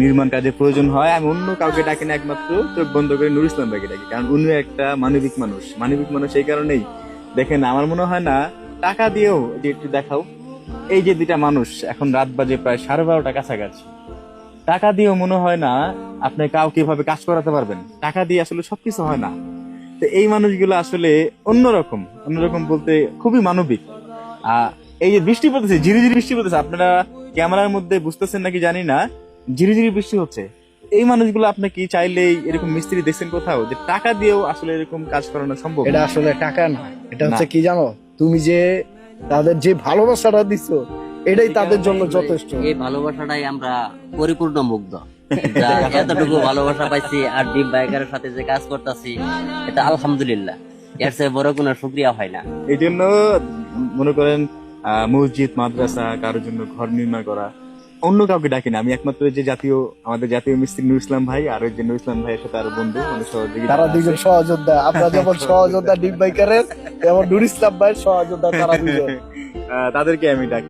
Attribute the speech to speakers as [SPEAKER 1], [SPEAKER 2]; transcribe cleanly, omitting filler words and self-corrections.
[SPEAKER 1] নির্মাণ কাজে প্রয়োজন হয়, আমি অন্য কাউকে ডাকি না, একমাত্র চোখ বন্ধ করে নুর ইসলাম ভাইকে ডাকি, কারণ উনি একটা মানবিক মানুষ। মানবিক মানুষ এই কারণেই, দেখেন আমার মনে হয় না টাকা দিয়েও, যে একটু দেখাও, এই যে দুইটা মানুষ এখন রাত বাজে প্রায় 12:30 কাছাকাছি, টাকা দিয়েও মনে হয় না আপনি কাউকে এভাবে কাজ করাতে পারবেন। টাকা দিয়ে আসলে সবকিছু হয় না। তো এই মানুষগুলো আসলে অন্যরকম, অন্যরকম বলতে খুবই মানবিক। এই যে বৃষ্টি পড়তেছে, ঝিরিঝিরি বৃষ্টি পড়তেছে, আপনারা ক্যামেরার মধ্যে বুঝতেছেন নাকি জানি না, ঝিরিঝিরি বৃষ্টি হচ্ছে। এই মানুষগুলো আপনি কি চাইলেই এরকম মিস্ত্রি দেখছেন কোথাও যে টাকা দিয়েও আসলে এরকম কাজ করানো সম্ভব?
[SPEAKER 2] এটা আসলে টাকা না, এটা হচ্ছে
[SPEAKER 1] না।
[SPEAKER 2] কি জানো, তুমি যে তাদের যে ভালোবাসাটা দিছো এটাই তাদের জন্য যথেষ্ট।
[SPEAKER 3] এই ভালোবাসাটাই আমরা পরিপূর্ণ মুগ্ধ, যা এতটুকু ভালোবাসা পাইছি আর ডিপ বাইকারের সাথে যে কাজ করতেছি, এটা আলহামদুলিল্লাহ, এর চেয়ে বড় কোনো শুকরিয়া হয় না।
[SPEAKER 1] এই জন্য মনে করেন মসজিদ, মাদ্রাসা, কারোর জন্য ঘর নির্মাণ করা, অন্য কাউকে ডাকি না, আমি একমাত্র যে আমাদের জাতীয় মিস্ত্রি নুর ইসলাম ভাই আর ওই যে নুর ইসলাম ভাইয়ের সাথে আরো বন্ধু, মানে সহযোগী
[SPEAKER 2] তারা দুইজন সহযোদ্ধা, আমরা যেমন সহযোদ্ধা ডিপ বাইকারের, তেমন নুর ইসলাম ভাইয়ের সহযোদ্ধা তারা দুজন।
[SPEAKER 1] তাদেরকে আমি ডাকি।